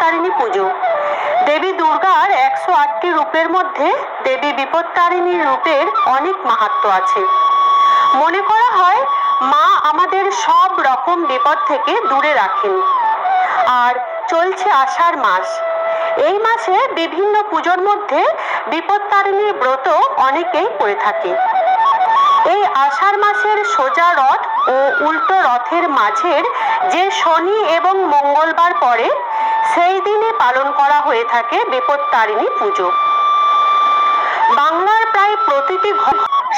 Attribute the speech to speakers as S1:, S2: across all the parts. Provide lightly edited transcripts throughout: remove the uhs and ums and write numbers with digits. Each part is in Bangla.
S1: বিপত্তারিণী পুজো। দেবী দুর্গার 108টি রূপের মধ্যে দেবী বিপত্তারিণীর রূপের অনেক মাহাত্ম্য আছে। মনে করা হয় মা আমাদের সব রকম বিপদ থেকে দূরে রাখেন। আর চলছে আষাঢ় মাস। এই মাসে বিভিন্ন পুজোর মধ্যে বিপত্তারিণীর ব্রত অনেকেই করে থাকে। এই আষাঢ় মাসের সোজা রথ ও উল্টো রথের মাঝের যে শনি এবং মঙ্গলবার পড়ে সেই দিনে পালন করা হয়ে থাকে বিপত্তারিণী পুজো। বাংলার প্রায় প্রতিটি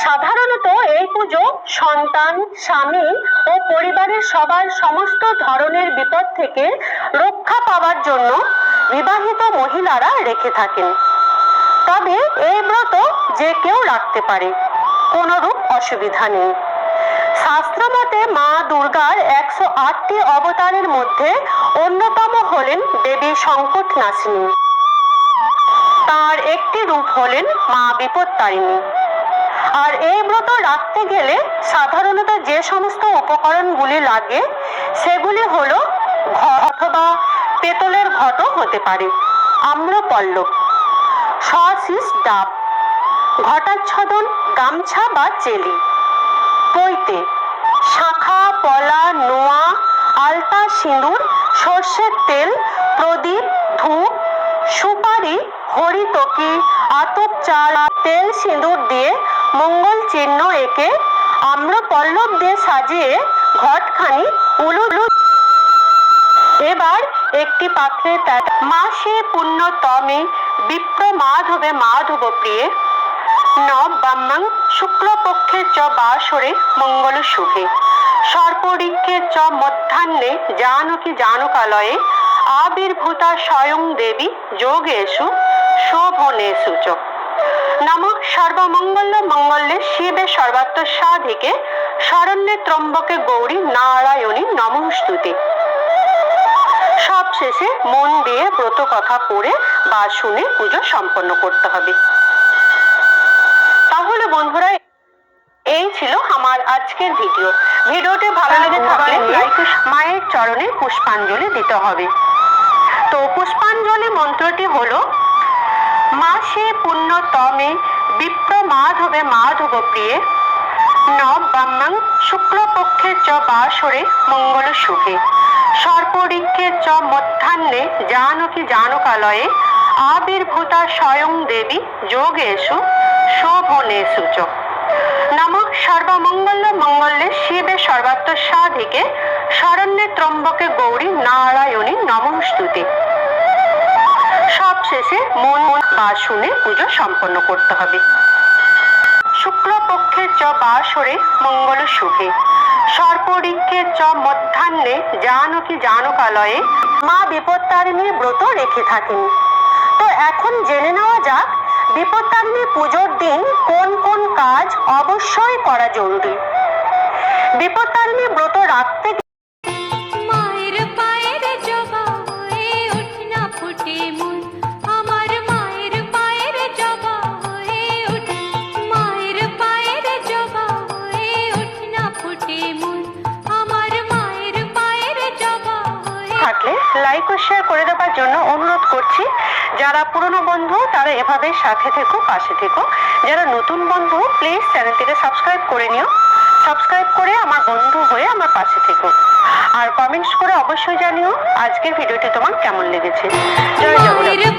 S1: সাধারণত এই পুজো সন্তান, স্বামী ও পরিবারের সবার সমস্ত ধরনের বিপদ থেকে রক্ষা পাওয়ার জন্য বিবাহিত মহিলারা রেখে থাকেন। তবে এই ব্রত যে কেউ রাখতে পারে, কোনরূপ অসুবিধা নেই। শাস্ত্র মতে মা দুর্গার 108টি অবতারের মধ্যে অন্যতম হলেন দেবী সংকট নাশিনী। তার একটি রূপ হলেন মা বিপত্তারিণী। আর এই ব্রত রাখতে গেলে সাধারণত যে সমস্ত উপকরণগুলি লাগে সেগুলি হলো ঘট অথবা পেতলের ঘটও হতে পারে, আম্রপল্লব, সশিস ডাব, ঘটাচ্ছদন, গামছা বা চেলি, পৈতে, শাখা, পলা, নোয়া, আলতা, সিঁদুর, সর্ষের তেল, প্রদীপ, ধূপ, সুপারি, হরিতকি, আতপ চাল, তেল, সিঁদুর দিয়ে মঙ্গল চিহ্ন এঁকে আম্রপল্লব দিয়ে সাজিয়ে ঘটখানি উলুলু। এবার একটি পাত্রে মাসে পুণ্যতমে বিপ্র মাধবে মাধব প্রিয়ে নবাম্যাং শুক্লপক্ষে চ বাসরে মঙ্গল শুভে সর্পরিক্ষে চ মধ্যাহ্নে জানকী জানকালয়ে আবির্ভূতা স্বয়ং দেবী যোগেষু শোভনেষু চ নমঃ সর্বমঙ্গল মঙ্গলে শিবে সর্বাত্ম সাধিকে শরণ্যে ত্রম্বকে গৌরী নারায়ণী নমস্তুতে। সব শেষে মন দিয়ে ব্রত কথা পড়ে বা শুনে পুজো সম্পন্ন করতে হবে। তাহলে বন্ধুরা, এই ছিল আমার আজকের ভিডিও। ভিডিওটি ভালো লেগে থাকলে মায়ের চরণে পুষ্পাঞ্জলি দিতে হবে। তো পুষ্পাঞ্জলি মন্ত্রটি হলো মাসে পুণ্যতমে বিপ্র মাধবে মাধব প্রিয়ে নবাম্যাং শুক্লপক্ষে চ বাসরে মঙ্গল শুভে সর্পরিক্ষে চ মধ্যাহ্নে জানকী জানকালয়ে আবির্ভূতা স্বয়ং দেবী যোগেষু শোভনেষু চ নমঃ সর্বমঙ্গল মঙ্গলে শিবে সর্বাত্ম সাধিকে শরণ্যে ত্রম্বকে গৌরী নারায়ণী নমস্তুতে। সব শেষে মন বা শুনে পুজো সম্পন্ন করতে হবে। শুক্লপক্ষে চ বাসরে মঙ্গল শুভে সর্পরিক্ষে চ মধ্যাহ্নে জানকী জানকালয়ে মা বিপত্তারিণীর ব্রত রেখে থাকেন। তো এখন জেনে নেওয়া যাক বিপত্তারিণী পুজোর দিন কোন কোন কাজ অবশ্যই করা জরুরি। বিপত্তারিণী ব্রত রাখতে
S2: মায়ের পায়ের জবা হয়ে ওঠ না ফুটে মন, আমার মায়ের পায়ের জবা হয়ে ওঠ, মায়ের পায়ের জবা হয়ে ওঠ না ফুটে মন, আমার মায়ের পায়ের জবা হয়ে।
S1: থাকলে লাইক ও শেয়ার করে দেওয়ার জন্য অনুরোধ করছি। যারা পুরনো বন্ধু তারা এভাবে সাথে থেকো, পাশে থেকো। যারা নতুন বন্ধু প্লিজ চ্যানেলটিকে সাবস্ক্রাইব করে নিও। সাবস্ক্রাইব করে আমার বন্ধু হয়ে আমার পাশে থেকো। আর কমেন্টস করে অবশ্যই জানিও আজকের ভিডিওটি তোমার কেমন লেগেছে। জয় জগন্নাথ।